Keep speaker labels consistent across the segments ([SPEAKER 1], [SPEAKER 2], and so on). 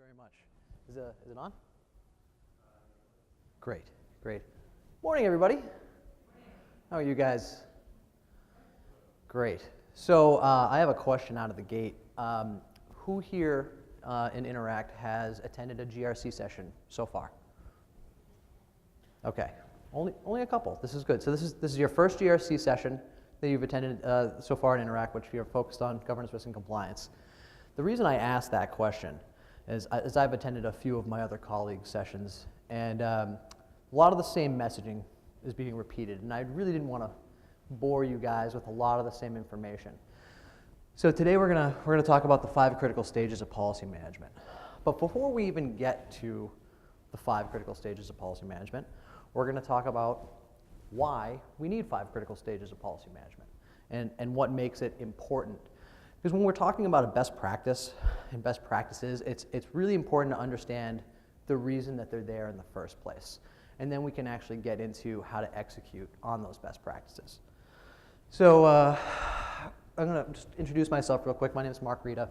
[SPEAKER 1] very much. Is it on? Great, great. Morning, everybody. How are you guys? Great. So I have a question out of the gate. Who here in Interact has attended a GRC session so far? Okay, only a couple. This is good. So this is your first GRC session that you've attended so far in Interact, which you're focused on governance, risk, and compliance. The reason I asked that question is I've attended a few of my other colleagues' sessions, and a lot of the same messaging is being repeated, and I really didn't want to bore you guys with a lot of the same information. So today we're gonna talk about the 5 critical stages of policy management. But before we even get to the 5 critical stages of policy management, we're gonna talk about why we need 5 critical stages of policy management and what makes it important. Because when we're talking about a best practice and best practices, it's really important to understand the reason that they're there in the first place. And then we can actually get into how to execute on those best practices. So I'm going to just introduce myself real quick. My name is Mark Rita.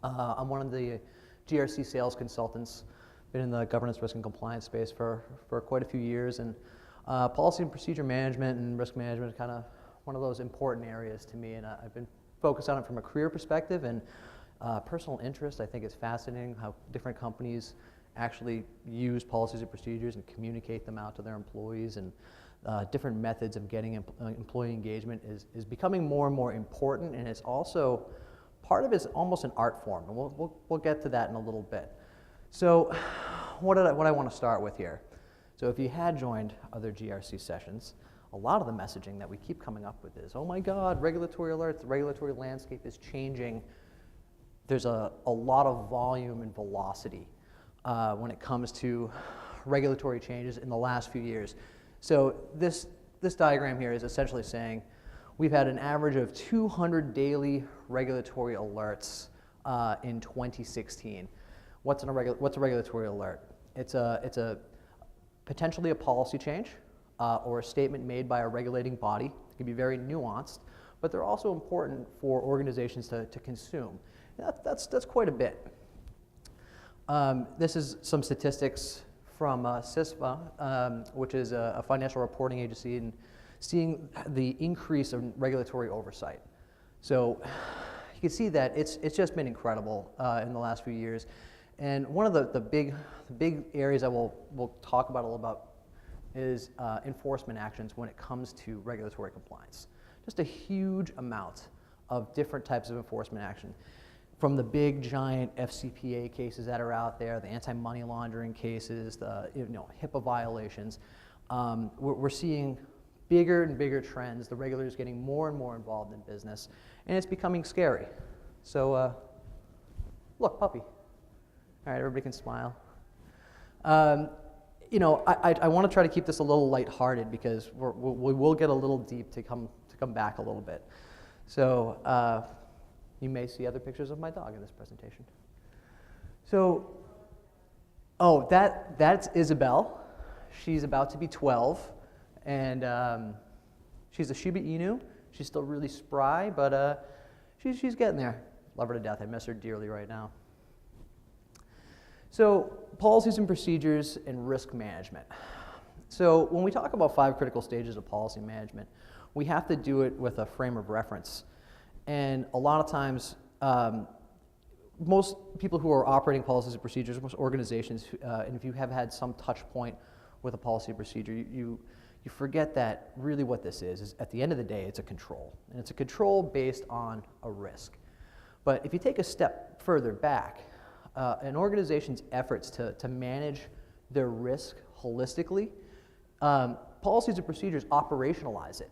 [SPEAKER 1] I'm one of the GRC sales consultants. Been in the governance, risk, and compliance space for quite a few years. And policy and procedure management and risk management is kind of one of those important areas to me. And I've been focused on it from a career perspective and personal interest. I think it's fascinating how different companies actually use policies and procedures and communicate them out to their employees, and different methods of getting employee engagement is becoming more and more important, and it's also, part of it is almost an art form, and we'll get to that in a little bit. So what I want to start with here. So if you had joined other GRC sessions, a lot of the messaging that we keep coming up with is, oh my God, regulatory alerts, the regulatory landscape is changing. There's a lot of volume and velocity when it comes to regulatory changes in the last few years. So this diagram here is essentially saying we've had an average of 200 daily regulatory alerts in 2016. What's a regulatory alert? It's a potentially a policy change or a statement made by a regulating body. It can be very nuanced, but they're also important for organizations to consume. That's quite a bit. This is some statistics from CISPA, which is a financial reporting agency, and seeing the increase in regulatory oversight. So you can see that it's just been incredible in the last few years. And one of the big areas that we'll talk about a little about is enforcement actions when it comes to regulatory compliance. Just a huge amount of different types of enforcement action. From the big giant FCPA cases that are out there, the anti-money laundering cases, the HIPAA violations, we're seeing bigger and bigger trends. The regulators getting more and more involved in business, and it's becoming scary. So, look, puppy. All right, everybody can smile. I want to try to keep this a little lighthearted because we will get a little deep to come back a little bit. So you may see other pictures of my dog in this presentation. So, that's Isabel. She's about to be 12, and she's a Shiba Inu. She's still really spry, but she's getting there. Love her to death. I miss her dearly right now. So, policies and procedures and risk management. So, when we talk about 5 critical stages of policy management, we have to do it with a frame of reference. And a lot of times, most people who are operating policies and procedures, most organizations, and if you have had some touch point with a policy or procedure, you forget that really what this is at the end of the day, it's a control. And it's a control based on a risk. But if you take a step further back, an organization's efforts to manage their risk holistically, policies and procedures operationalize it.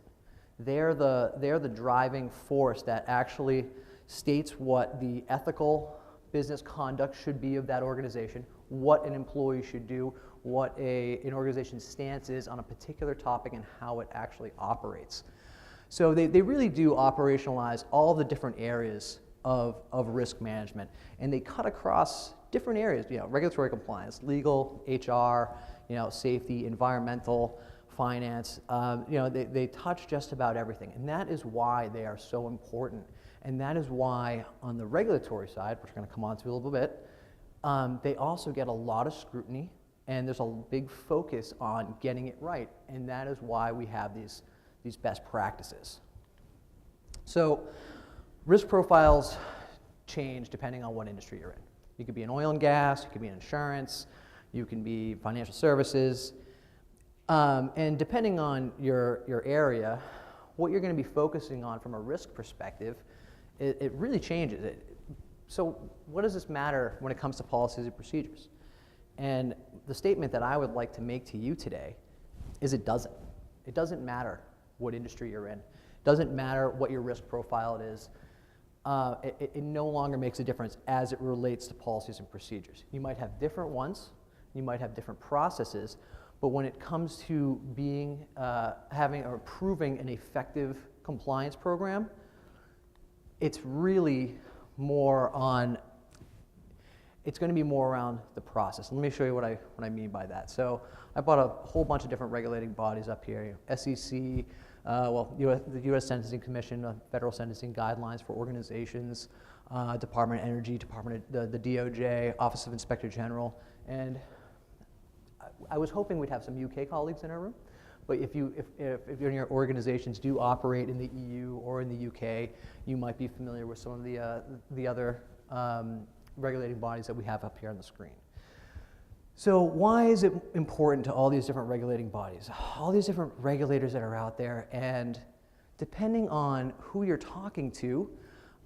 [SPEAKER 1] They're the driving force that actually states what the ethical business conduct should be of that organization, what an employee should do, what an organization's stance is on a particular topic, and how it actually operates. So they really do operationalize all the different areas of risk management, and they cut across different areas, regulatory compliance, legal, HR, safety, environmental, finance, they touch just about everything, and that is why they are so important, and that is why on the regulatory side, which we're going to come on to a little bit, they also get a lot of scrutiny, and there's a big focus on getting it right, and that is why we have these best practices. So risk profiles change depending on what industry you're in. You could be in oil and gas, you could be in insurance, you can be financial services, and depending on your area, what you're going to be focusing on from a risk perspective, it really changes. So what does this matter when it comes to policies and procedures? And the statement that I would like to make to you today is it doesn't. It doesn't matter what industry you're in. It doesn't matter what your risk profile it is. It no longer makes a difference as it relates to policies and procedures. You might have different ones, you might have different processes, but when it comes to being, having or approving an effective compliance program, it's really more on, it's going to be more around the process. Let me show you what I mean by that. So I brought a whole bunch of different regulating bodies up here. SEC, the U.S. Sentencing Commission, Federal Sentencing Guidelines for Organizations, Department of Energy, the DOJ, Office of Inspector General, and I was hoping we'd have some UK colleagues in our room. But if your organizations do operate in the EU or in the UK, you might be familiar with some of the other regulating bodies that we have up here on the screen. So why is it important to all these different regulating bodies? All these different regulators that are out there, and depending on who you're talking to,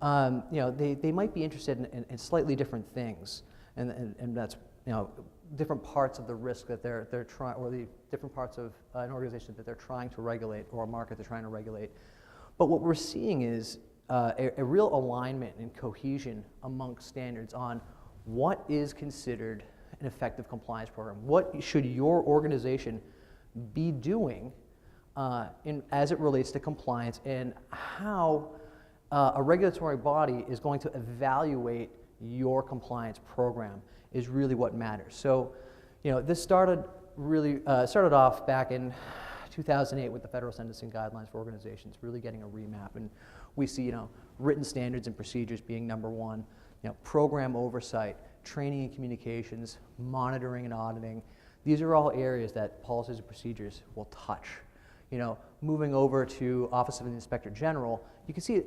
[SPEAKER 1] they might be interested in slightly different things, and that's different parts of the risk that they're trying, or the different parts of an organization that they're trying to regulate, or a market they're trying to regulate. But what we're seeing is a real alignment and cohesion amongst standards on what is considered an effective compliance program. What should your organization be doing as it relates to compliance, and how a regulatory body is going to evaluate your compliance program is really what matters. So, this started off back in 2008 with the Federal Sentencing Guidelines for Organizations, really getting a remap, and we see, written standards and procedures being number one, program oversight, training and communications, monitoring and auditing. These are all areas that policies and procedures will touch. Moving over to Office of the Inspector General, you can see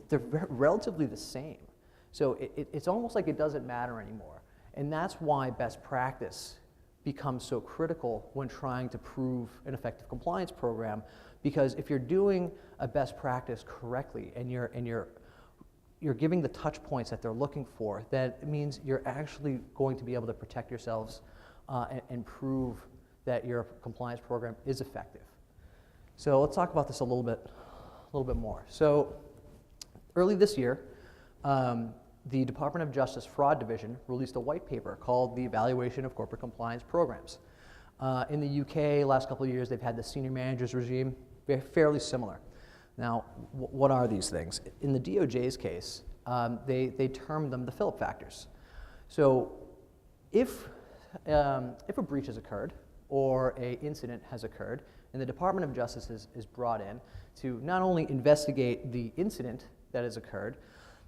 [SPEAKER 1] they're relatively the same. So it's almost like it doesn't matter anymore. And that's why best practice becomes so critical when trying to prove an effective compliance program, because if you're doing a best practice correctly and you're giving the touch points that they're looking for, that means you're actually going to be able to protect yourselves and prove that your compliance program is effective. So let's talk about this a little bit more. So early this year, the Department of Justice Fraud Division released a white paper called The Evaluation of Corporate Compliance Programs. In the UK, last couple of years, they've had the senior managers regime, fairly similar. Now, what are these things? In the DOJ's case, they termed them the Philip factors. So if a breach has occurred or an incident has occurred, and the Department of Justice is brought in to not only investigate the incident that has occurred,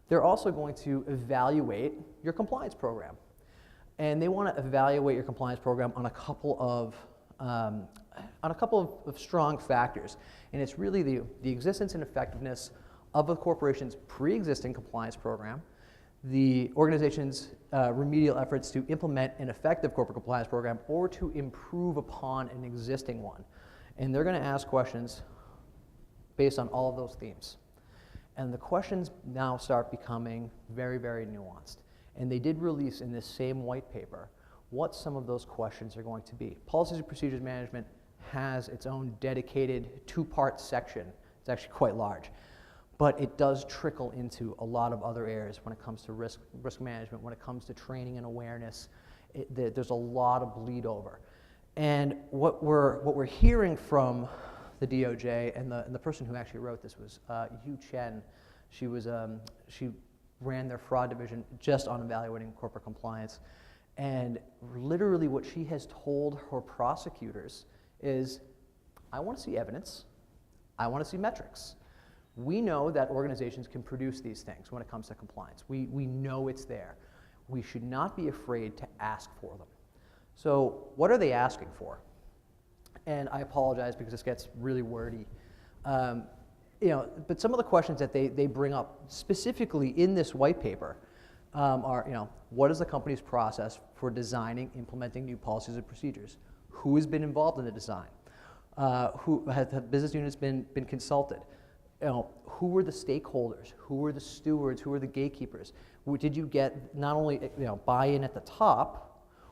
[SPEAKER 1] they're also going to evaluate your compliance program. And they want to evaluate your compliance program on a couple of strong factors. And it's really the existence and effectiveness of a corporation's pre-existing compliance program, the organization's remedial efforts to implement an effective corporate compliance program, or to improve upon an existing one. And they're going to ask questions based on all of those themes. And the questions now start becoming very, very nuanced. And they did release in this same white paper what some of those questions are going to be. Policies and Procedures Management has its own dedicated two-part section. It's actually quite large. But it does trickle into a lot of other areas when it comes to risk management, when it comes to training and awareness. There's a lot of bleed over. And what we're hearing from the DOJ, and the person who actually wrote this was Yu Chen. She ran their fraud division just on evaluating corporate compliance. And literally what she has told her prosecutors is, I want to see evidence, I want to see metrics. We know that organizations can produce these things when it comes to compliance. We know it's there. we should not be afraid to ask for them. So what are they asking for? And I apologize because this gets really wordy. But some of the questions that they bring up specifically in this white paper are, what is the company's process for designing, implementing new policies and procedures? Who has been involved in the design? Who have business units been consulted? Who were the stakeholders? Who were the stewards? Who were the gatekeepers? Did you get not only buy-in at the top,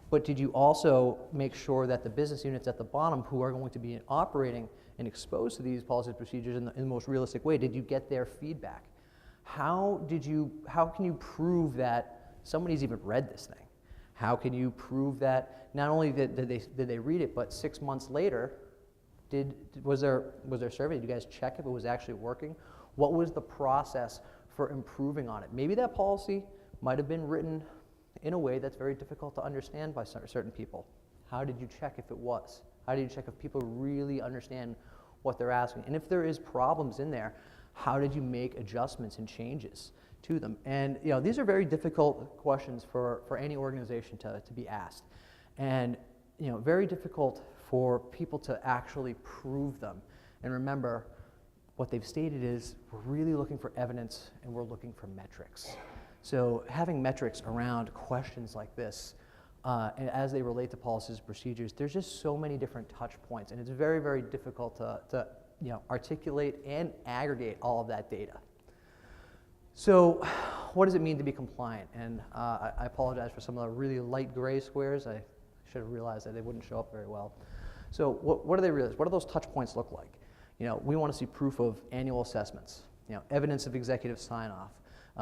[SPEAKER 1] but did you also make sure that the business units at the bottom who are going to be operating and exposed to these policies and procedures in the most realistic way, did you get their feedback? How can you prove that somebody's even read this thing? How can you prove that not only did they read it, but 6 months later, was there survey? Did you guys check if it was actually working? What was the process for improving on it? Maybe that policy might have been written in a way that's very difficult to understand by certain people. How did you check if it was? How did you check if people really understand what they're asking? And if there is problems in there, how did you make adjustments and changes to them? And these are very difficult questions for any organization to be asked. And very difficult for people to actually prove them. And remember, what they've stated is, we're really looking for evidence and we're looking for metrics. So having metrics around questions like this, and as they relate to policies and procedures, there's just so many different touch points, and it's very, very difficult to articulate and aggregate all of that data. So what does it mean to be compliant? And I apologize for some of the really light gray squares. I should have realized that they wouldn't show up very well. So what do they realize? What do those touch points look like? We want to see proof of annual assessments, evidence of executive sign-off.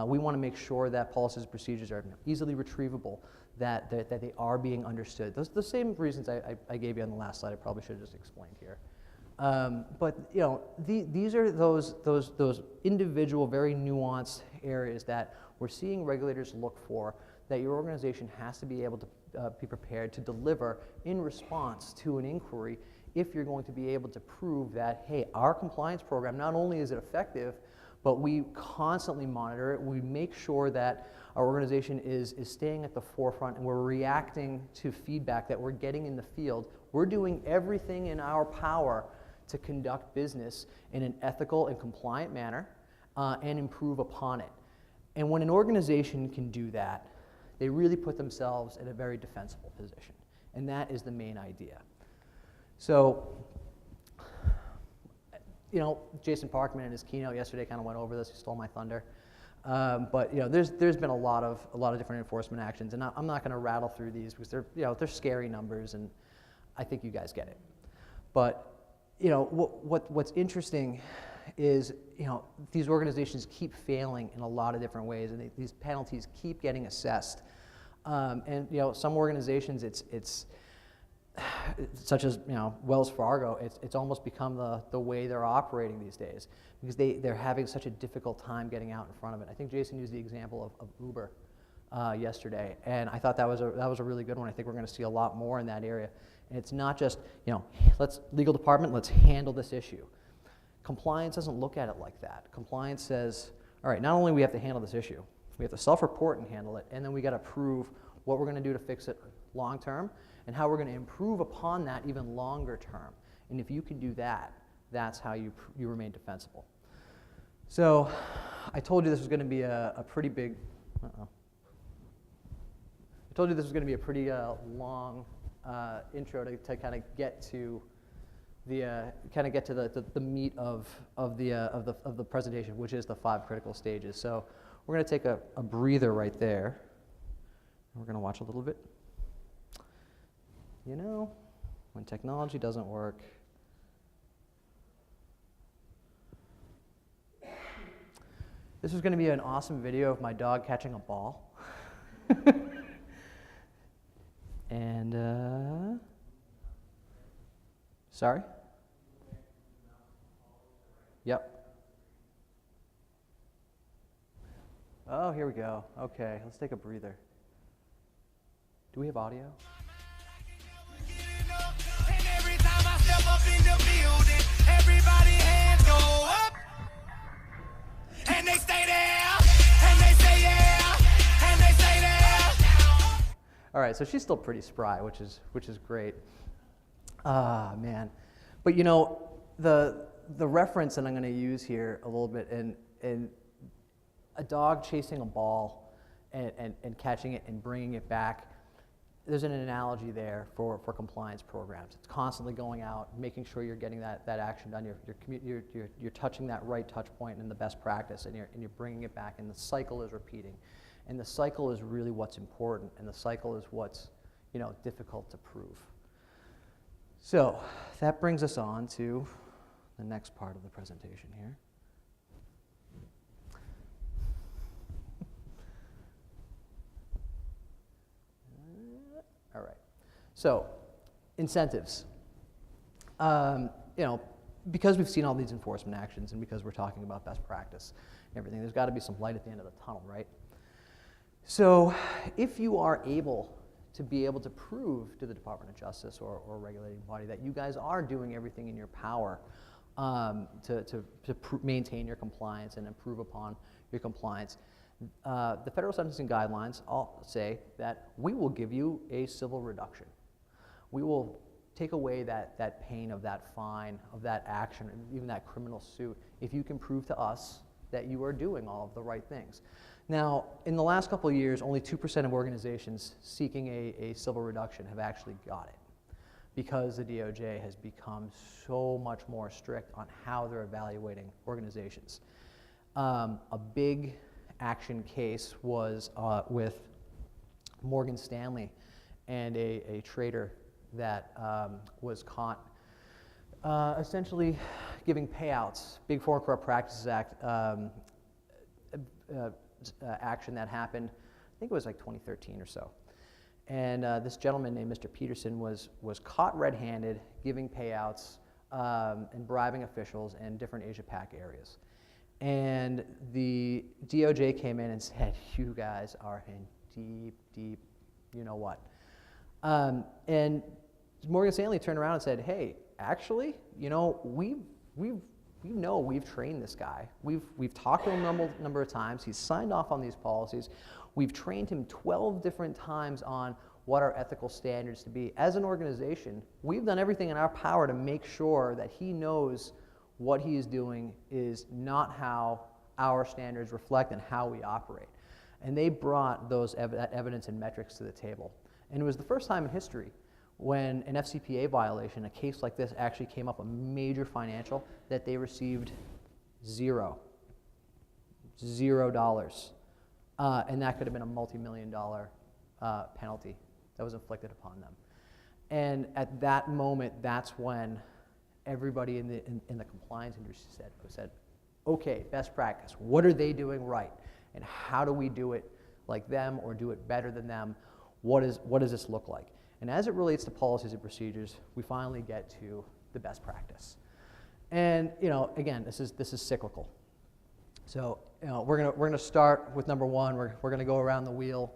[SPEAKER 1] We want to make sure that policies and procedures are easily retrievable, that they are being understood. Those are the same reasons I gave you on the last slide. I probably should have just explained here. But these are those individual, very nuanced areas that we're seeing regulators look for, that your organization has to be able to be prepared to deliver in response to an inquiry, if you're going to be able to prove that, hey, our compliance program, not only is it effective, but we constantly monitor it. We make sure that our organization is staying at the forefront, and we're reacting to feedback that we're getting in the field. We're doing everything in our power to conduct business in an ethical and compliant manner and improve upon it. And when an organization can do that, they really put themselves in a very defensible position. And that is the main idea. So, Jason Parkman in his keynote yesterday kind of went over this. He stole my thunder. But there's been a lot of different enforcement actions, and I'm not going to rattle through these because they're scary numbers, and I think you guys get it. But what's interesting is these organizations keep failing in a lot of different ways, and these penalties keep getting assessed. And some organizations, it's such as Wells Fargo, it's almost become the way they're operating these days, because they're having such a difficult time getting out in front of it. I think Jason used the example of Uber yesterday, and I thought that was a really good one. I think we're going to see a lot more in that area. And it's not just legal department, let's handle this issue. Compliance doesn't look at it like that. Compliance says, all right, not only we have to handle this issue, we have to self-report and handle it, and then we got to prove what we're going to do to fix it long term, and how we're going to improve upon that even longer term. And if you can do that, that's how you remain defensible. So I told you this was going to be a pretty big, I told you this was going to be a pretty long intro to kind of get to the meat of the presentation, which is the 5 critical stages. So we're going to take a breather right there. We're going to watch a little bit. When technology doesn't work, this is going to be an awesome video of my dog catching a ball. And, sorry? Yep. Oh, here we go. Okay, let's take a breather. Do we have audio? And every time I step up in the building, everybody hands go up. And they stay there, and they say yeah, and they say there. All right, so she's still pretty spry, which is great. Ah, man. But you know, the reference that I'm going to use here a little bit in a dog chasing a ball and catching it and bringing it back, there's an analogy there for compliance programs. It's constantly going out, making sure you're getting that action done. You're touching that right touch point in the best practice, and you're bringing it back, and the cycle is repeating. And the cycle is really what's important, and the cycle is what's, you know, difficult to prove. So that brings us on to the next part of the presentation here. All right. So incentives. You know, because we've seen all these enforcement actions and because we're talking about best practice and everything, there's got to be some light at the end of the tunnel, right? So if you are able to prove to the Department of Justice or regulating body that you guys are doing everything in your power to maintain your compliance and improve upon your compliance, the federal sentencing guidelines all say that we will give you a civil reduction. We will take away that pain of that fine, of that action, and even that criminal suit if you can prove to us that you are doing all of the right things. Now, in the last couple of years, only 2% of organizations seeking a civil reduction have actually got it, because the DOJ has become so much more strict on how they're evaluating organizations. A big action case was with Morgan Stanley and a trader that was caught essentially giving payouts. Big Foreign Corrupt Practices Act action that happened, I think it was like 2013 or so. And this gentleman named Mr. Peterson was caught red-handed giving payouts and bribing officials in different Asia-Pac areas. And the DOJ came in and said, you guys are in deep, deep, you know what. And Morgan Stanley turned around and said, hey, actually, you know, we've trained this guy. We've talked to him a number of times. He's signed off on these policies. We've trained him 12 different times on what our ethical standards to be. As an organization, we've done everything in our power to make sure that he knows what he is doing is not how our standards reflect and how we operate. And they brought that evidence and metrics to the table. And it was the first time in history when an FCPA violation, a case like this, actually came up, a major financial, that they received $0. And that could have been a multi-million-dollar penalty that was inflicted upon them. And at that moment, that's when everybody in the compliance industry said, okay, best practice. What are they doing right? And how do we do it like them or do it better than them? What does this look like? And as it relates to policies and procedures, we finally get to the best practice. And you know, again, this is cyclical. So you know, we're gonna start with number one. We're gonna go around the wheel.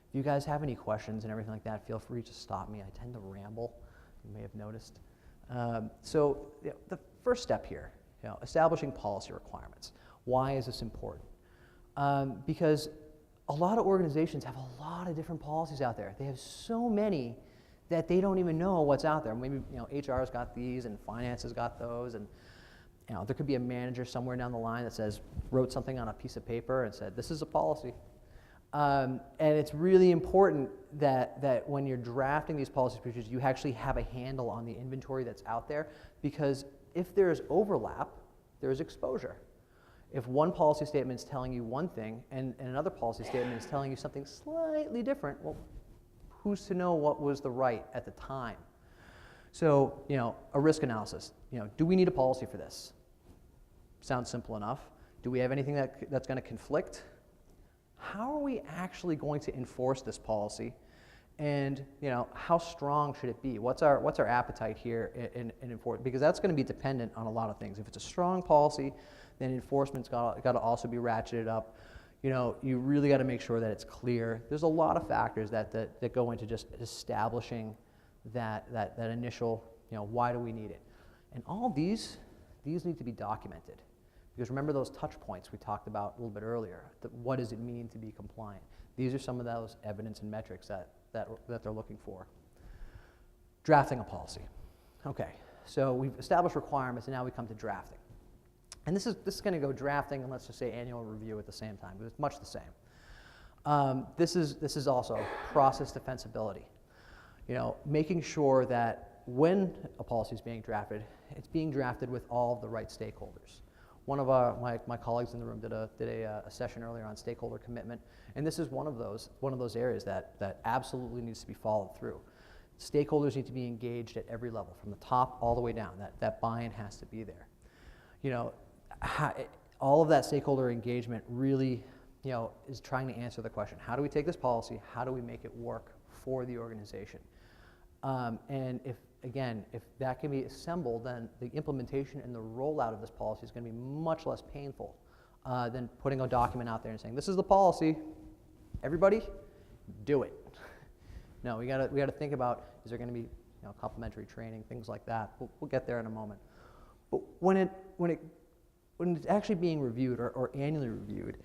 [SPEAKER 1] If you guys have any questions and everything like that, feel free to stop me. I tend to ramble. You may have noticed. So you know, the first step here, you know, establishing policy requirements. Why is this important? Because a lot of organizations have a lot of different policies out there. They have so many that they don't even know what's out there. Maybe you know, HR's got these and finance has got those, and you know, there could be a manager somewhere down the line that wrote something on a piece of paper and said, this is a policy. And it's really important that when you're drafting these policy procedures, you actually have a handle on the inventory that's out there, because if there's overlap, there's exposure. If one policy statement is telling you one thing and another policy statement is telling you something slightly different, well, who's to know what was the right at the time? So, you know, a risk analysis. You know, do we need a policy for this? Sounds simple enough. Do we have anything that's going to conflict? How are we actually going to enforce this policy? And you know, how strong should it be? What's our appetite here in enforcement? Because that's going to be dependent on a lot of things. If it's a strong policy, then enforcement's got to also be ratcheted up. You know, you really got to make sure that it's clear. There's a lot of factors that go into just establishing that initial, you know, why do we need it? And all these need to be documented. Because remember those touch points we talked about a little bit earlier. What does it mean to be compliant? These are some of those evidence and metrics that that they're looking for. Drafting a policy. Okay, so we've established requirements, and now we come to drafting. And this is going to go drafting and let's just say annual review at the same time, but it's much the same. This is also process defensibility. You know, making sure that when a policy is being drafted, it's being drafted with all of the right stakeholders. One of my colleagues in the room did a session earlier on stakeholder commitment, and this is one of those areas that absolutely needs to be followed through. Stakeholders need to be engaged at every level, from the top all the way down. That buy-in has to be there. You know, all of that stakeholder engagement really, you know, is trying to answer the question: how do we take this policy? How do we make it work for the organization? And if that can be assembled, then the implementation and the rollout of this policy is going to be much less painful than putting a document out there and saying, "This is the policy. Everybody, do it." No, we gotta think about, is there going to be, you know, complementary training, things like that. We'll get there in a moment. But when it's actually being reviewed or annually reviewed,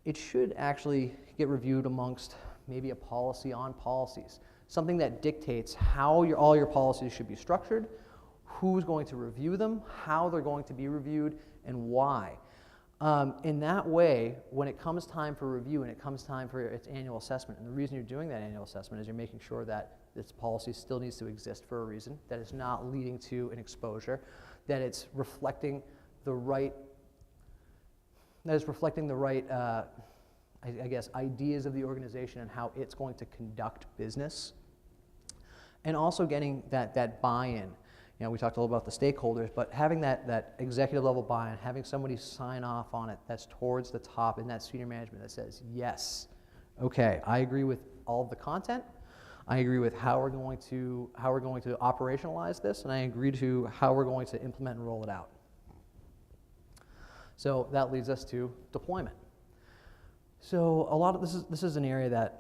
[SPEAKER 1] it should actually get reviewed amongst maybe a policy on policies, something that dictates how all your policies should be structured, who's going to review them, how they're going to be reviewed, and why. In that way, when it comes time for review and it comes time for its annual assessment, and the reason you're doing that annual assessment is you're making sure that this policy still needs to exist for a reason, that it's not leading to an exposure, that it's reflecting the right, I guess, ideas of the organization and how it's going to conduct business. And also getting that buy-in. You know, we talked a little about the stakeholders, but having that executive level buy-in, having somebody sign off on it that's towards the top in that senior management that says, yes, okay, I agree with all of the content, I agree with how we're going to operationalize this, and I agree to how we're going to implement and roll it out. So that leads us to deployment. So a lot of this is an area that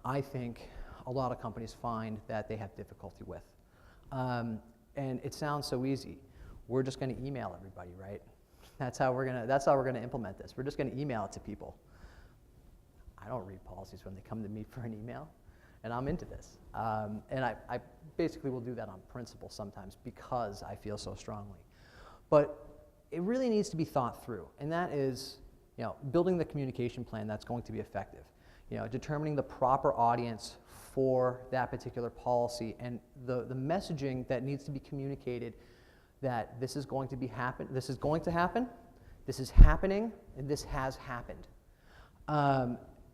[SPEAKER 1] I think a lot of companies find that they have difficulty with. And it sounds so easy. We're just going to email everybody, right? That's how we're going to implement this. We're just going to email it to people. I don't read policies when they come to me for an email, and I'm into this. And I basically will do that on principle sometimes because I feel so strongly. But it really needs to be thought through, and that is, you know, building the communication plan that's going to be effective. You know, determining the proper audience for that particular policy and the messaging that needs to be communicated, that this is going to happen, this is happening, and this has happened.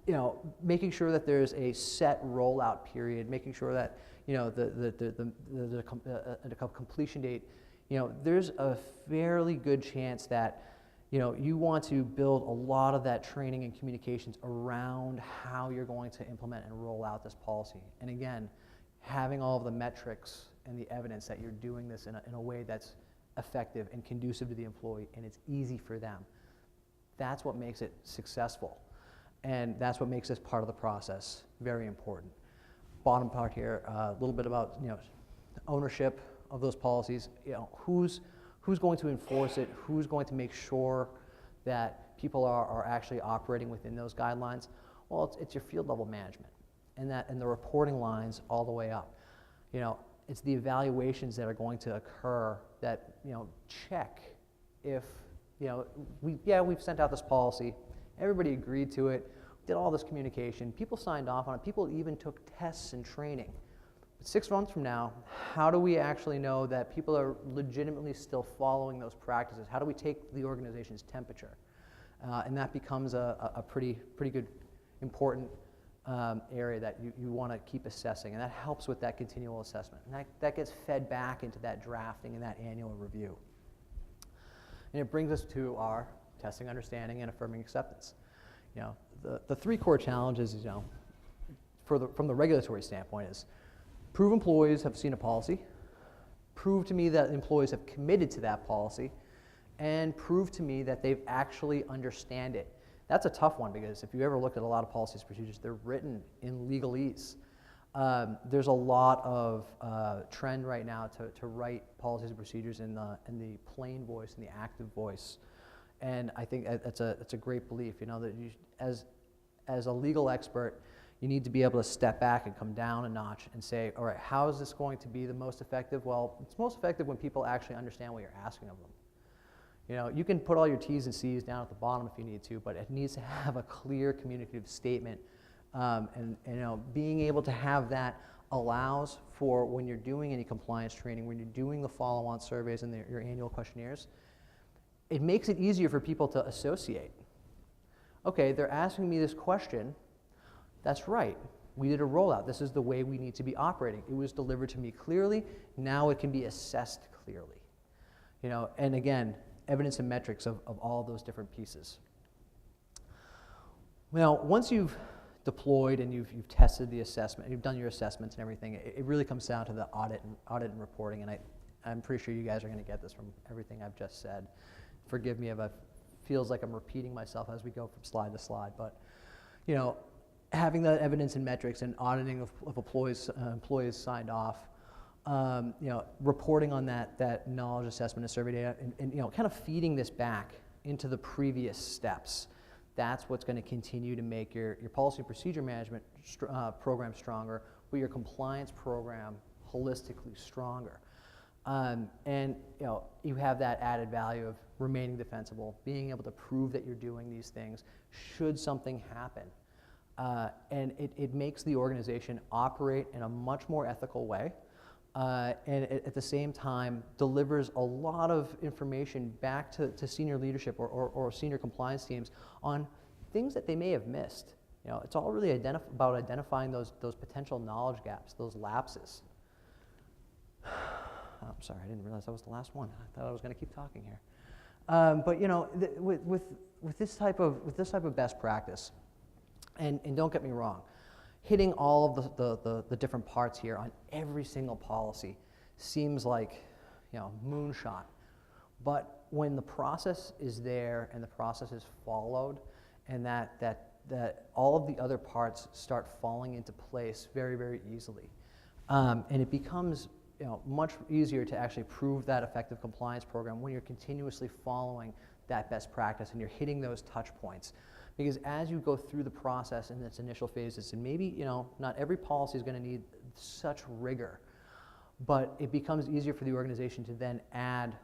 [SPEAKER 1] You know, making sure that there's a set rollout period, making sure that, you know, the completion date. You know, there's a fairly good chance that, you know, you want to build a lot of that training and communications around how you're going to implement and roll out this policy. And again, having all of the metrics and the evidence that you're doing this in a way that's effective and conducive to the employee and it's easy for them. That's what makes it successful. And that's what makes this part of the process very important. Bottom part here, a little bit about, you know, ownership of those policies. You know, who's going to enforce it? Who's going to make sure that people are actually operating within those guidelines? Well, it's your field level management, and the reporting lines all the way up. You know, it's the evaluations that are going to occur that, you know, check if, you know, we've sent out this policy, everybody agreed to it, did all this communication, people signed off on it, people even took tests and training. 6 months from now, how do we actually know that people are legitimately still following those practices? How do we take the organization's temperature? And that becomes a pretty good, important area that you want to keep assessing. And that helps with that continual assessment. And that gets fed back into that drafting and that annual review. And it brings us to our testing, understanding, and affirming acceptance. You know, the 3 core challenges, you know, from the regulatory standpoint is, prove employees have seen a policy, prove to me that employees have committed to that policy, and prove to me that they've actually understand it. That's a tough one because if you ever look at a lot of policies and procedures, they're written in legalese. There's a lot of trend right now to write policies and procedures in the plain voice and the active voice. And I think that's a great belief, you know, that you, as a legal expert, You need to be able to step back and come down a notch and say, all right, how is this going to be the most effective? Well, it's most effective when people actually understand what you're asking of them. You know, you can put all your T's and C's down at the bottom if you need to, but it needs to have a clear communicative statement. And you know, being able to have that allows for when you're doing any compliance training, when you're doing the follow-on surveys and your annual questionnaires, it makes it easier for people to associate. Okay, they're asking me this question. That's right. We did a rollout. This is the way we need to be operating. It was delivered to me clearly. Now it can be assessed clearly. You know, and again, evidence and metrics of all those different pieces. Now, once you've deployed and you've tested the assessment, you've done your assessments and everything, it really comes down to the audit and reporting. And I'm pretty sure you guys are going to get this from everything I've just said. Forgive me if it feels like I'm repeating myself as we go from slide to slide, but you know, having that evidence and metrics and auditing of employees signed off, you know, reporting on that knowledge assessment and survey data, and you know, kind of feeding this back into the previous steps. That's what's going to continue to make your policy and procedure management program stronger, but your compliance program holistically stronger. And you know, you have that added value of remaining defensible, being able to prove that you're doing these things should something happen. And it makes the organization operate in a much more ethical way, and at the same time delivers a lot of information back to senior leadership or senior compliance teams on things that they may have missed. You know, it's all really about identifying those potential knowledge gaps, those lapses. I'm sorry, I didn't realize that was the last one. I thought I was going to keep talking here. But you know, with this type of best practice, and don't get me wrong, hitting all of the different parts here on every single policy seems like, you know, moonshot. But when the process is there and the process is followed, and that all of the other parts start falling into place very, very easily, and it becomes, you know, much easier to actually prove that effective compliance program when you're continuously following that best practice and you're hitting those touch points. Because as you go through the process in its initial phases, and maybe, you know, not every policy is going to need such rigor, but it becomes easier for the organization to then add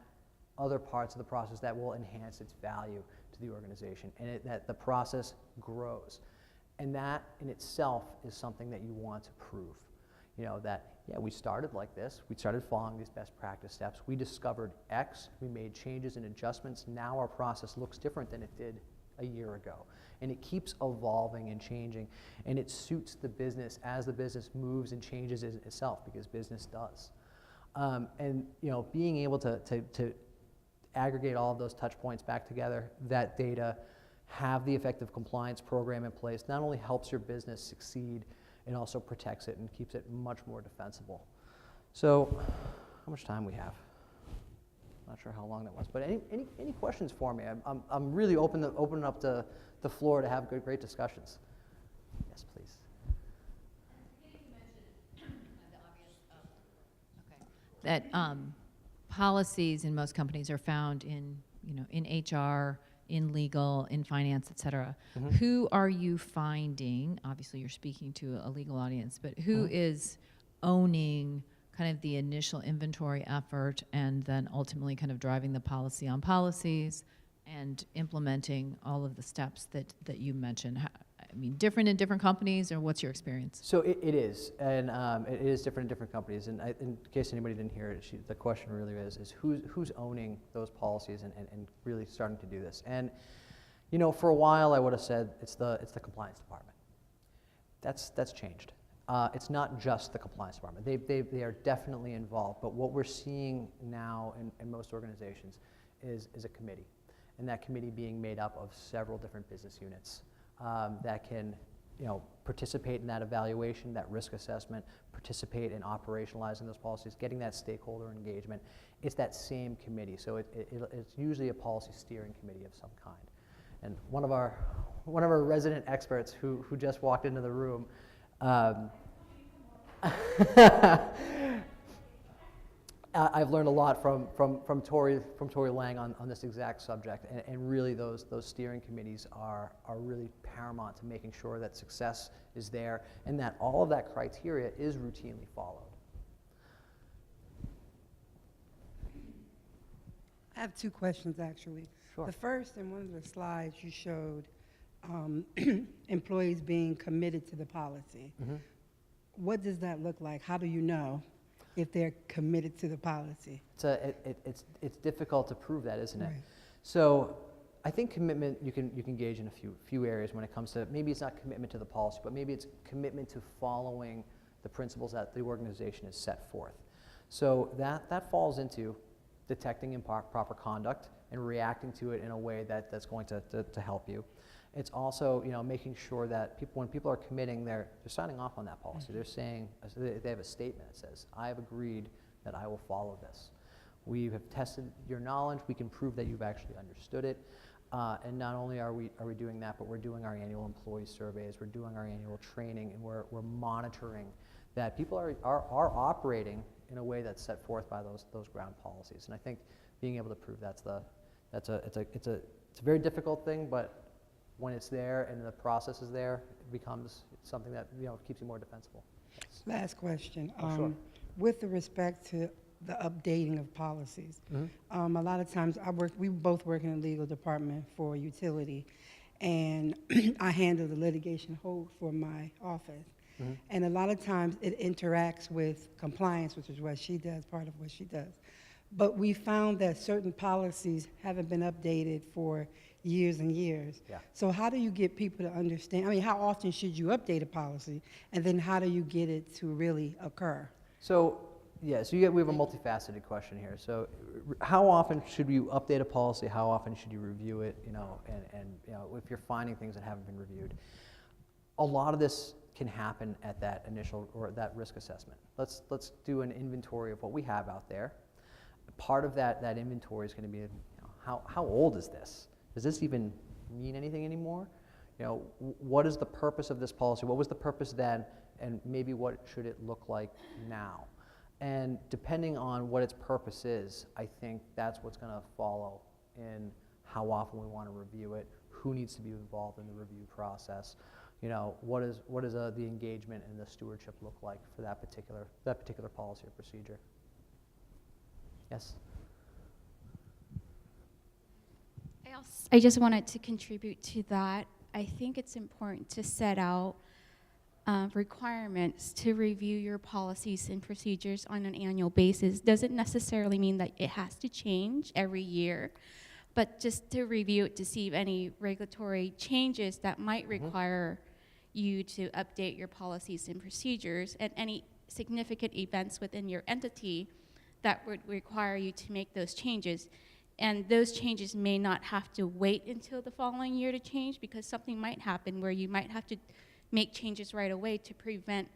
[SPEAKER 1] other parts of the process that will enhance its value to the organization, and that the process grows. And that in itself is something that you want to prove. You know, that, yeah, we started like this, we started following these best practice steps, we discovered X, we made changes and adjustments, now our process looks different than it did a year ago. And it keeps evolving and changing, and it suits the business as the business moves and changes itself, because business does. And you know, being able to aggregate all of those touch points back together, that data, have the effective compliance program in place, not only helps your business succeed, it also protects it and keeps it much more defensible. So, how much time we have? Not sure how long that was, but any questions for me? I'm really opening up the floor to have great discussions. Yes, please.
[SPEAKER 2] You mentioned the obvious, that policies in most companies are found in, you know, in HR, in legal, in finance, et cetera.
[SPEAKER 1] Mm-hmm.
[SPEAKER 2] Who are you finding? Obviously, you're speaking to a legal audience, but who is owning kind of the initial inventory effort and then ultimately kind of driving the policy on policies and implementing all of the steps that you mentioned? I mean, different in different companies, or what's your experience?
[SPEAKER 1] So it is, and it is different in different companies. And in case anybody didn't hear it, the question really is who's owning those policies and really starting to do this. And you know, for a while I would have said it's the compliance department. That's changed. It's not just the compliance department. They are definitely involved. But what we're seeing now in most organizations is a committee, and that committee being made up of several different business units. That can, you know, participate in that evaluation, that risk assessment, participate in operationalizing those policies, getting that stakeholder engagement. It's that same committee, so it's usually a policy steering committee of some kind. And one of our resident experts who just walked into the room, I've learned a lot from Tory Lang on this exact subject, and really those steering committees are really paramount to making sure that success is there and that all of that criteria is routinely followed.
[SPEAKER 3] I have two questions, actually.
[SPEAKER 1] Sure.
[SPEAKER 3] The first, in one of the slides, you showed employees being committed to the policy.
[SPEAKER 1] Mm-hmm.
[SPEAKER 3] What does that look like? How do you know if they're committed to the policy?
[SPEAKER 1] It's difficult to prove that, isn't it?
[SPEAKER 3] Right.
[SPEAKER 1] So I think commitment you can gauge in a few areas when it comes to, maybe it's not commitment to the policy, but maybe it's commitment to following the principles that the organization has set forth. So that falls into detecting improper conduct and reacting to it in a way that's going to help you. It's also, making sure that when people are committing, they're signing off on that policy.
[SPEAKER 3] Mm-hmm.
[SPEAKER 1] They're saying, they have a statement that says, I have agreed that I will follow this. We have tested your knowledge. We can prove that you've actually understood it. And not only are we doing that, but we're doing our annual employee surveys. We're doing our annual training, and we're monitoring that people are operating in a way that's set forth by those ground policies. And I think being able to prove it's a very difficult thing, but when it's there and the process is there, it becomes something that keeps you more defensible. Yes.
[SPEAKER 3] Last question.
[SPEAKER 1] Oh, sure.
[SPEAKER 3] With the respect to the updating of policies,
[SPEAKER 1] Mm-hmm.
[SPEAKER 3] a lot of times we both work in the legal department for utility, and I handle the litigation hold for my office.
[SPEAKER 1] Mm-hmm.
[SPEAKER 3] And a lot of times it interacts with compliance, which is what she does, part of what she does. But we found that certain policies haven't been updated for years and years.
[SPEAKER 1] Yeah.
[SPEAKER 3] So how do you get people to understand? I mean, how often should you update a policy? And then how do you get it to really occur?
[SPEAKER 1] So, we have a multifaceted question here. So, how often should you update a policy? How often should you review it? And if you're finding things that haven't been reviewed, a lot of this can happen at that initial or that risk assessment. Let's do an inventory of what we have out there. Part of that inventory is going to be, how old is this? Does this even mean anything anymore? What is the purpose of this policy? What was the purpose then? And maybe what should it look like now? And depending on what its purpose is, I think that's what's going to follow in how often we want to review it, who needs to be involved in the review process. What is the engagement and the stewardship look like for that particular policy or procedure? Yes.
[SPEAKER 4] I just wanted to contribute to that. I think it's important to set out requirements to review your policies and procedures on an annual basis. Doesn't necessarily mean that it has to change every year, but just to review it to see if any regulatory changes that might require you to update your policies and procedures, and any significant events within your entity that would require you to make those changes. And those changes may not have to wait until the following year to change, because something might happen where you might have to make changes right away to prevent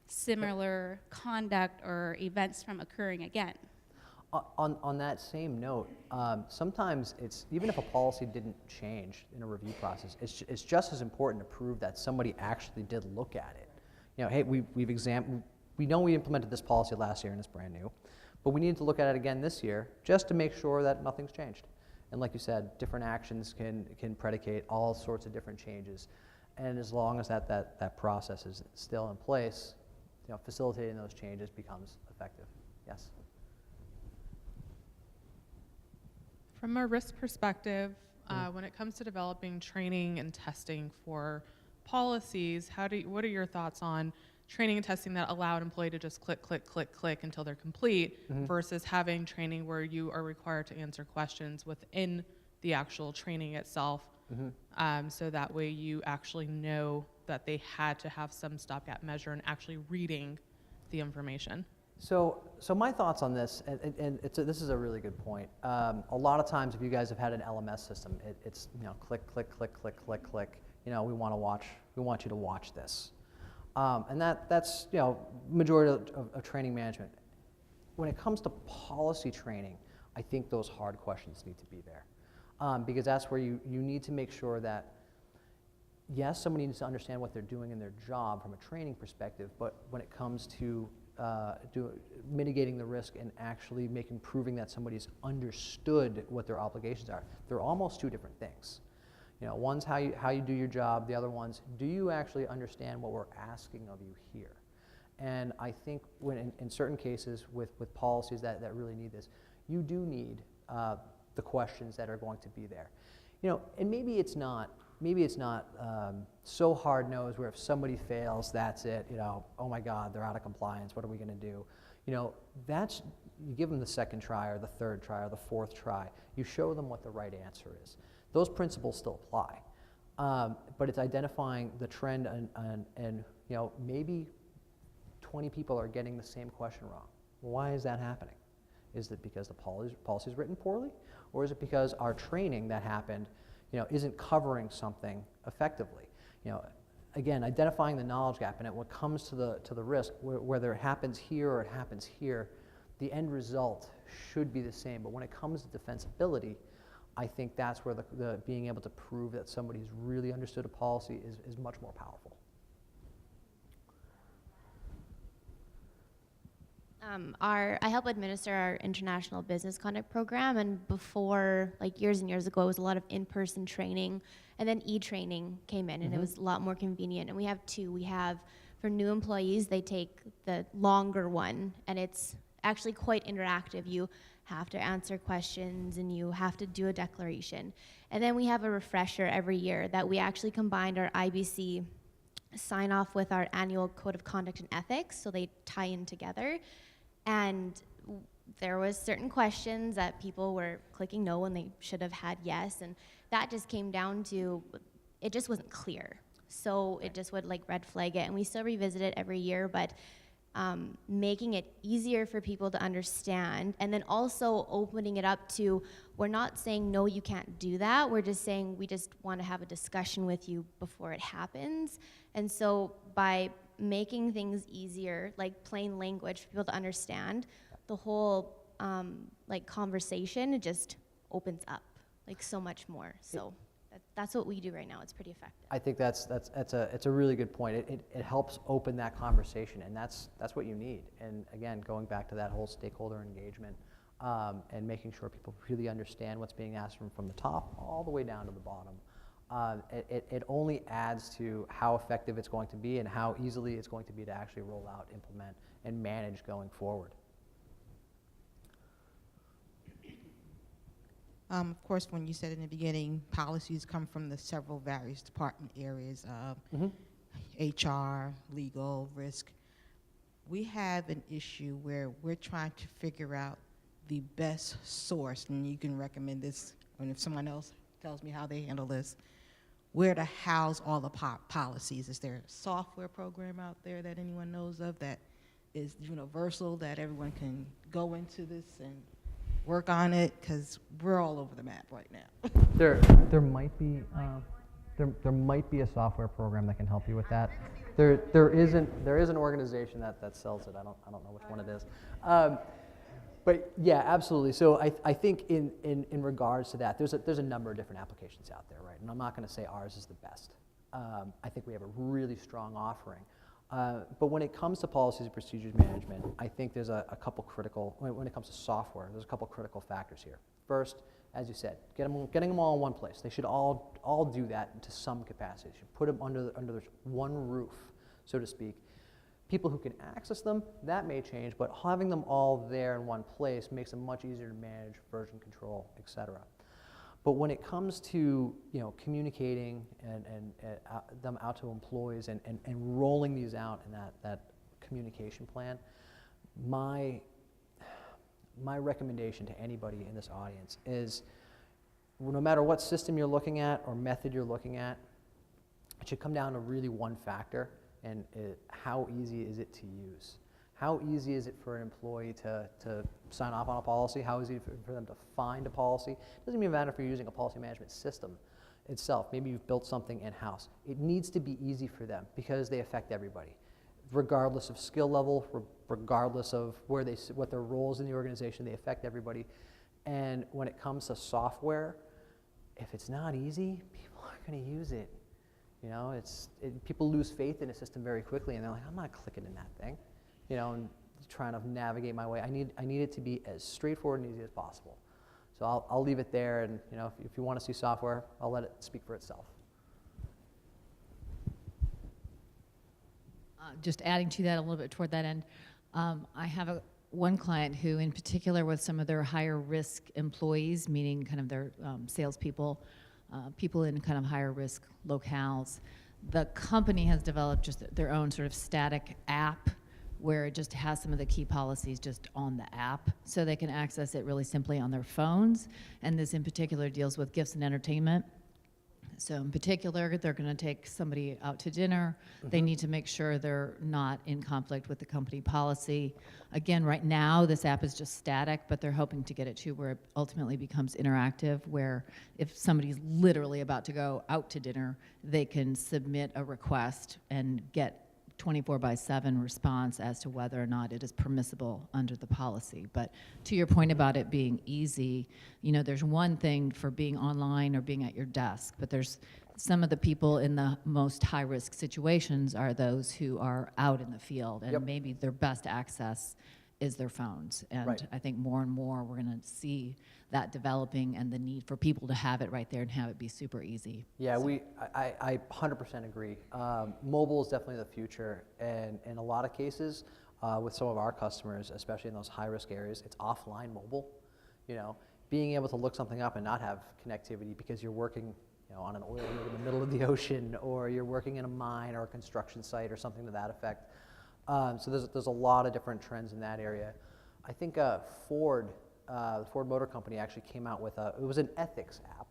[SPEAKER 4] similar conduct or events from occurring again.
[SPEAKER 1] On that same note, sometimes even if a policy didn't change in a review process, it's just as important to prove that somebody actually did look at it. Hey, we know we implemented this policy last year and it's brand new, but we need to look at it again this year just to make sure that nothing's changed. And like you said, different actions can predicate all sorts of different changes. And as long as that process is still in place, facilitating those changes becomes effective. Yes.
[SPEAKER 5] From a risk perspective, when it comes to developing training and testing for policies, what are your thoughts on training and testing that allow an employee to just click, click, click, click until they're complete, versus having training where you are required to answer questions within the actual training itself, so that way you actually know that they had to have some stopgap measure and actually reading the information?
[SPEAKER 1] So my thoughts on this, and this is a really good point. A lot of times, if you guys have had an LMS system, it's click, click, click, click, click, click. We want you to watch this, and that's majority of training management. When it comes to policy training, I think those hard questions need to be there, because that's where you need to make sure that, yes, somebody needs to understand what they're doing in their job from a training perspective, but when it comes to mitigating the risk and actually proving that somebody's understood what their obligations are. They're almost two different things. You know, one's how you do your job. The other one's, do you actually understand what we're asking of you here? And I think when in certain cases with policies that really need this, you do need the questions that are going to be there. You know, and maybe it's not so hard-nosed where if somebody fails, that's it. You know, oh my God, they're out of compliance. What are we going to do? You know, you give them the second try or the third try or the fourth try. You show them what the right answer is. Those principles still apply, but it's identifying the trend and you know, maybe 20 people are getting the same question wrong. Why is that happening? Is it because the policy is written poorly, or is it because our training that happened, you know, isn't covering something effectively? You know, again, identifying the knowledge gap, and when it comes to the risk, whether it happens here or it happens here, the end result should be the same. But when it comes to defensibility, I think that's where the being able to prove that somebody's really understood a policy is much more powerful.
[SPEAKER 6] I help administer our international business conduct program, and before, like years and years ago, it was a lot of in-person training, and then e-training came in, and it was a lot more convenient. And we have two. We have, for new employees, they take the longer one, and it's actually quite interactive. You have to answer questions, and you have to do a declaration. And then we have a refresher every year that we actually combined our IBC sign off with our annual code of conduct and ethics, so they tie in together. And there was certain questions that people were clicking no when they should have had yes, and that just came down to, it just wasn't clear. So it just would like red flag it, and we still revisit it every year, but making it easier for people to understand, and then also opening it up to, we're not saying no, you can't do that, we're just saying we just want to have a discussion with you before it happens. And so by making things easier, like plain language for people to understand, the whole like conversation, it just opens up like so much more. So that's what we do right now. It's pretty effective.
[SPEAKER 1] I think it's a really good point. It helps open that conversation, and that's what you need. And again, going back to that whole stakeholder engagement and making sure people really understand what's being asked from the top all the way down to the bottom. It only adds to how effective it's going to be and how easily it's going to be to actually roll out, implement, and manage going forward.
[SPEAKER 7] Of course, when you said in the beginning, policies come from the several various department areas, HR, legal, risk. We have an issue where we're trying to figure out the best source, and you can recommend this, and if someone else tells me how they handle this, where to house all the policies. Is there a software program out there that anyone knows of that is universal, that everyone can go into this and work on it? Because we're all over the map right now.
[SPEAKER 1] There might be a software program that can help you with that. There is an organization that sells it. I don't know which one it is. But yeah, absolutely. So I think in regards to that, there's a number of different applications out there, right? And I'm not going to say ours is the best. I think we have a really strong offering. But when it comes to policies and procedures management, I think there's a couple critical, when it comes to software, there's a couple critical factors here. First, as you said, getting them all in one place. They should all do that to some capacity. You should put them under one roof, so to speak. People who can access them, that may change, but having them all there in one place makes them much easier to manage, version control, et cetera. But when it comes to communicating and them out to employees and rolling these out in that communication plan, my recommendation to anybody in this audience is, no matter what system you're looking at or method you're looking at, it should come down to really one factor, and how easy is it to use? How easy is it for an employee to sign off on a policy? How easy for them to find a policy? It doesn't even matter if you're using a policy management system itself. Maybe you've built something in-house. It needs to be easy for them because they affect everybody, regardless of skill level, regardless of what their roles in the organization. They affect everybody. And when it comes to software, if it's not easy, people aren't going to use it. People lose faith in a system very quickly, and they're like, I'm not clicking in that thing. And trying to navigate my way. I need it to be as straightforward and easy as possible. So I'll leave it there, and you know, if you want to see software, I'll let it speak for itself.
[SPEAKER 2] Just adding to that a little bit toward that end, I have one client who, in particular, with some of their higher risk employees, meaning kind of their salespeople, people in kind of higher risk locales, the company has developed just their own sort of static app where it just has some of the key policies just on the app, so they can access it really simply on their phones. And this in particular deals with gifts and entertainment. So in particular, they're going to take somebody out to dinner. They need to make sure they're not in conflict with the company policy. Again, right now, this app is just static, but they're hoping to get it to where it ultimately becomes interactive, where if somebody's literally about to go out to dinner, they can submit a request and get 24/7 response as to whether or not it is permissible under the policy. But to your point about it being easy, you know, there's one thing for being online or being at your desk, but there's some of the people in the most high-risk situations are those who are out in the field, and
[SPEAKER 1] Yep.
[SPEAKER 2] maybe their best access is their phones. And
[SPEAKER 1] Right.
[SPEAKER 2] I think more and more we're going to see that developing, and the need for people to have it right there and have it be super easy.
[SPEAKER 1] Yeah, I 100% agree. Mobile is definitely the future, and in a lot of cases, with some of our customers, especially in those high-risk areas, it's offline mobile. You know, being able to look something up and not have connectivity because you're working, you know, on an oil rig in the middle of the ocean, or you're working in a mine or a construction site or something to that effect. So there's a lot of different trends in that area. I think Ford, the Ford Motor Company, actually came out with it was an ethics app,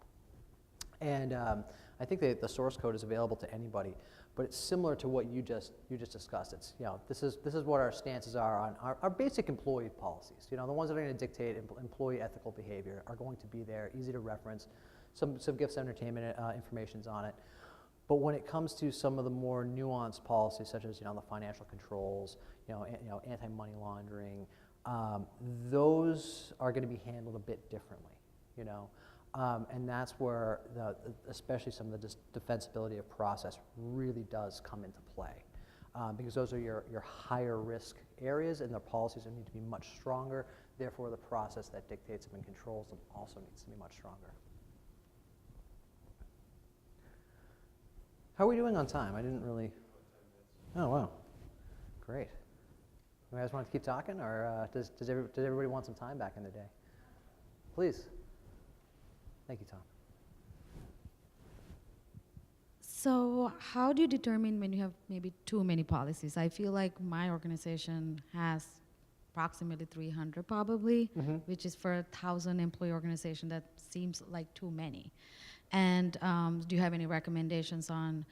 [SPEAKER 1] and I think the source code is available to anybody. But it's similar to what you just discussed. It's, you know, this is what our stances are on our basic employee policies. You know, the ones that are going to dictate employee ethical behavior are going to be there, easy to reference. Some gifts, entertainment information's on it. But when it comes to some of the more nuanced policies, such as, you know, the financial controls, you know, anti-money laundering, those are going to be handled a bit differently, you know, and that's where especially some of the defensibility of process really does come into play, because those are your higher risk areas, and the policies need to be much stronger. Therefore, the process that dictates them and controls them also needs to be much stronger. How are we doing on time? I didn't really. Oh, wow. Great. You guys want to keep talking, or does everybody want some time back in their day? Please. Thank you, Tom.
[SPEAKER 8] So how do you determine when you have maybe too many policies? I feel like my organization has approximately 300 probably, which is for a 1,000 employee organization. That seems like too many. And do you have any recommendations on,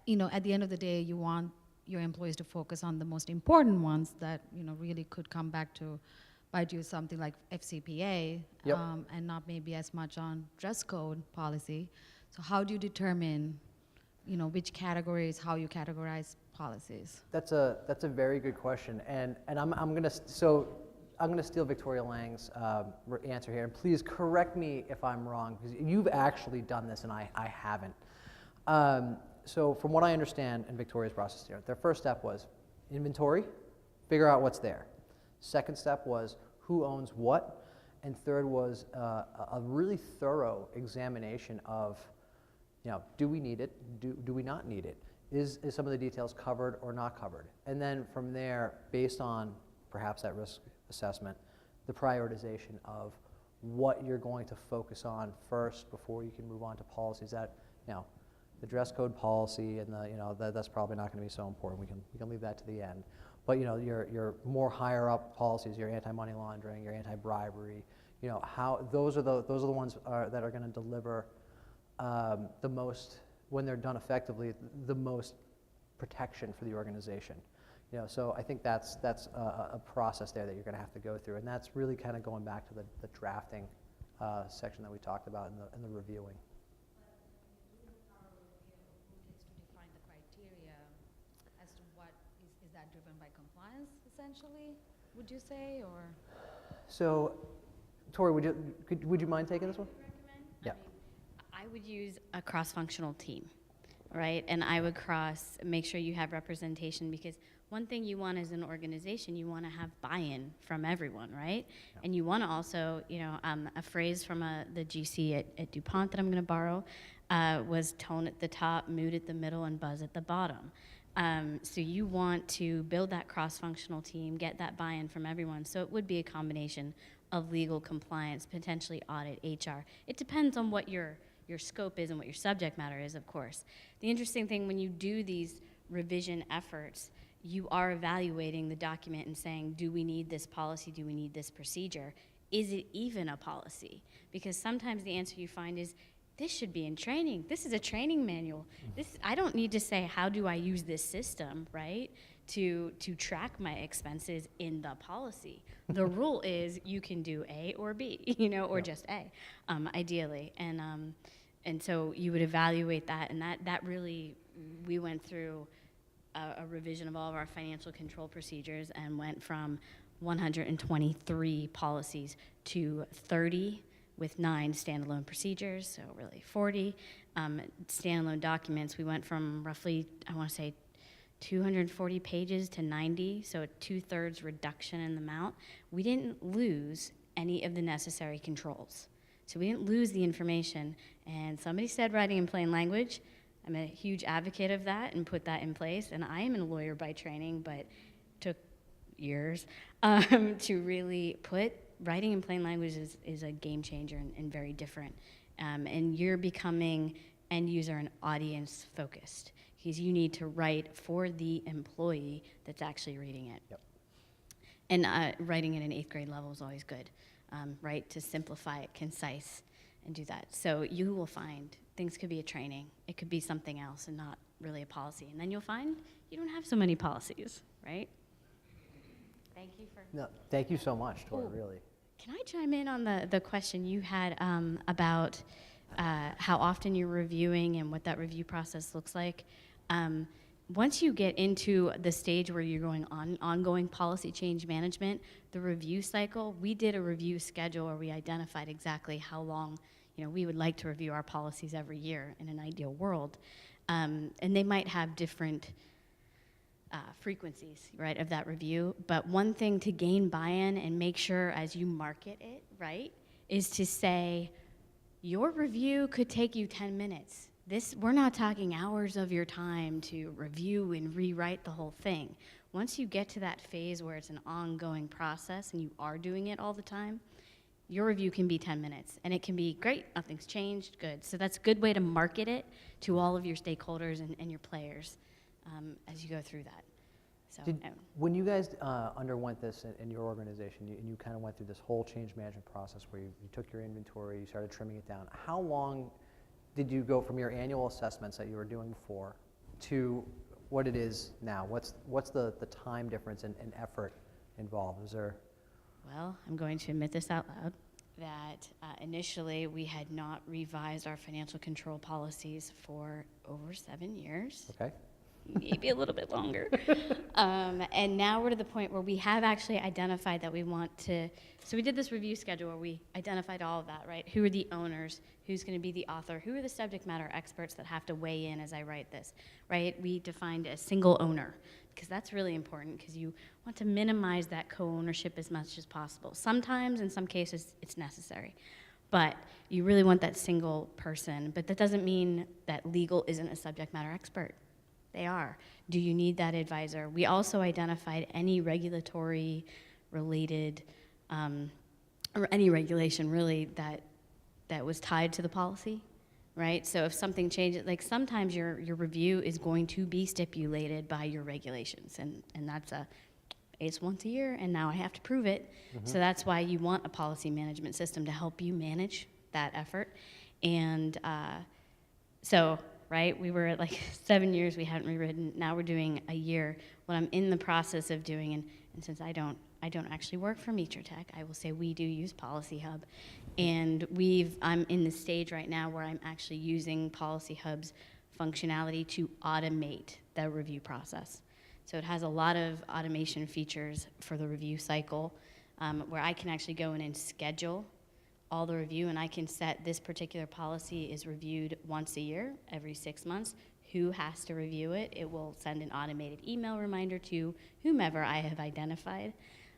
[SPEAKER 8] you know, at the end of the day, you want your employees to focus on the most important ones that, you know, really could come back to bite you, something like FCPA,
[SPEAKER 1] Yep.
[SPEAKER 8] and not maybe as much on dress code policy. So how do you determine, you know, which categories, how you categorize policies?
[SPEAKER 1] That's a very good question, and I'm gonna steal Victoria Lang's answer here, and please correct me if I'm wrong, because you've actually done this and I haven't. So from what I understand in Victoria's process here, their first step was inventory, figure out what's there. Second step was who owns what, and third was a really thorough examination of, you know, do we need it? Do we not need it? Is some of the details covered or not covered? And then from there, based on perhaps that risk assessment, the prioritization of what you're going to focus on first before you can move on to policies that, you know, the dress code policy and the, you know, that's probably not going to be so important. We can leave that to the end. But, you know, your more higher up policies, your anti-money laundering, your anti-bribery, you know, how those are the ones that are going to deliver the most, when they're done effectively, the most protection for the organization. You know, so I think that's a process there that you're going to have to go through, and that's really kind of going back to the drafting section that we talked about in the reviewing.
[SPEAKER 8] Define the criteria as to what is that driven by compliance, essentially, would you say, or?
[SPEAKER 1] So, Tori, would you mind taking this one? Yeah.
[SPEAKER 9] I would use a cross-functional team, right? And I would make sure you have representation, because one thing you want as an organization, you want to have buy-in from everyone, right? And you want to also, a phrase from the GC at DuPont that I'm going to borrow was tone at the top, mood at the middle, and buzz at the bottom. So you want to build that cross-functional team, get that buy-in from everyone. So it would be a combination of legal, compliance, potentially audit, HR. It depends on what your scope is and what your subject matter is, of course. The interesting thing when you do these revision efforts, you are evaluating the document and saying, do we need this policy? Do we need this procedure? Is it even a policy? Because sometimes the answer you find is, this should be in training. This is a training manual. I don't need to say, how do I use this system, right, to track my expenses in the policy. The rule is you can do A or B, or just A, ideally. And so you would evaluate that, and that really, we went through a revision of all of our financial control procedures and went from 123 policies to 30 with 9 standalone procedures, so really 40 standalone documents. We went from roughly, I want to say, 240 pages to 90, so a 2/3 reduction in the amount. We didn't lose any of the necessary controls. So we didn't lose the information. And somebody said writing in plain language. I'm a huge advocate of that and put that in place. And I am a lawyer by training, but took years to really put writing in plain language is a game changer and very different. And you're becoming end user and audience focused because you need to write for the employee that's actually reading it.
[SPEAKER 1] Yep.
[SPEAKER 9] And writing at an 8th grade level is always good, right? To simplify it, concise, and do that. So you will find things could be a training. It could be something else and not really a policy. And then you'll find you don't have so many policies, right? Thank you for...
[SPEAKER 1] No, thank you so much, Tori,
[SPEAKER 9] Ooh.
[SPEAKER 1] really.
[SPEAKER 9] Can I chime in on the question you had about how often you're reviewing and what that review process looks like? Once you get into the stage where you're going on ongoing policy change management, the review cycle, we did a review schedule where we identified exactly how long we would like to review our policies every year in an ideal world. And they might have different frequencies, right, of that review. But one thing to gain buy-in and make sure as you market it, right, is to say, your review could take you 10 minutes. We're not talking hours of your time to review and rewrite the whole thing. Once you get to that phase where it's an ongoing process and you are doing it all the time, your review can be 10 minutes. And it can be, great, nothing's changed, good. So that's a good way to market it to all of your stakeholders and your players as you go through that. So,
[SPEAKER 1] When you guys underwent this in your organization, and you kind of went through this whole change management process where you took your inventory, you started trimming it down, how long did you go from your annual assessments that you were doing before to what it is now? What's the time difference and effort involved? Is there?
[SPEAKER 9] Well, I'm going to admit this out loud, that initially we had not revised our financial control policies for over 7 years.
[SPEAKER 1] Okay.
[SPEAKER 9] Maybe a little bit longer. And now we're to the point where we have actually identified that we want to, so we did this review schedule where we identified all of that, right? Who are the owners? Who's going to be the author? Who are the subject matter experts that have to weigh in as I write this, right? We defined a single owner because that's really important because you want to minimize that co-ownership as much as possible. Sometimes, in some cases, it's necessary. But you really want that single person. But that doesn't mean that legal isn't a subject matter expert. They are. Do you need that advisor? We also identified any regulatory related, or any regulation really that was tied to the policy, right? So if something changes, like sometimes your review is going to be stipulated by your regulations, and that's it's once a year, and now I have to prove it. Mm-hmm. So that's why you want a policy management system to help you manage that effort. And right, we were at like 7 years we hadn't rewritten. Now we're doing a year. What I'm in the process of doing, and since I don't actually work for Metratech, I will say we do use Policy Hub, and I'm in the stage right now where I'm actually using Policy Hub's functionality to automate the review process. So it has a lot of automation features for the review cycle, where I can actually go in and schedule all the review, and I can set this particular policy is reviewed once a year, every 6 months. who has to review it. It will send an automated email reminder to whomever I have identified.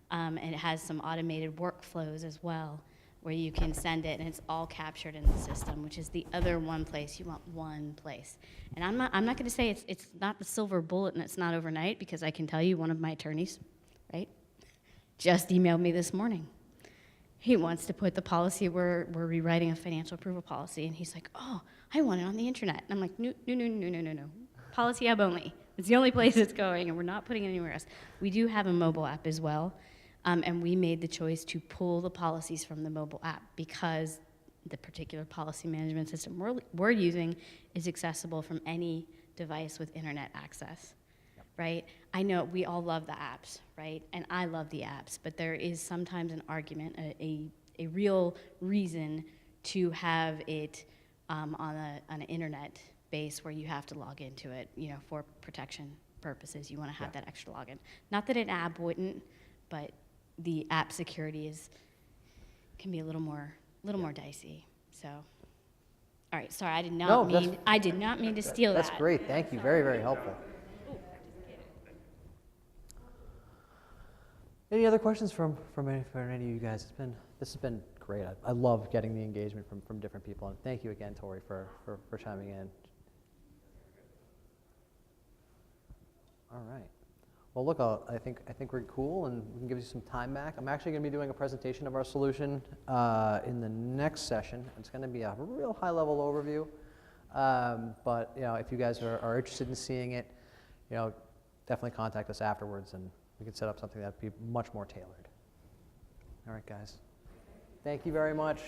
[SPEAKER 9] And it has some automated workflows as well, where you can send it and it's all captured in the system, which is the other one place. You want one place. And I'm not going to say it's not the silver bullet and it's not overnight, because I can tell you one of my attorneys, right, just emailed me this morning. He wants to put the policy, we're rewriting a financial approval policy, and he's like, oh, I want it on the internet. And I'm like, no. Policy Hub only. It's the only place it's going, and we're not putting it anywhere else. We do have a mobile app as well, and we made the choice to pull the policies from the mobile app because the particular policy management system we're using is accessible from any device with internet access. Right? I know we all love the apps, right? And I love the apps, but there is sometimes an argument, a real reason to have it on an internet base where you have to log into it, for protection purposes. You want to have that extra login. Not that an app wouldn't, but the app security can be a little more dicey. So, all right, sorry, I did not mean to steal that.
[SPEAKER 1] That's great. Thank you. Very, very helpful. Any other questions from any of you guys? This has been great. I love getting the engagement from different people, and thank you again, Tori, for chiming in. All right. Well, look, I think we're cool, and we can give you some time back. I'm actually going to be doing a presentation of our solution in the next session. It's going to be a real high-level overview, but if you guys are interested in seeing it, definitely contact us afterwards, and we can set up something that'd be much more tailored. All right, guys. Thank you very much.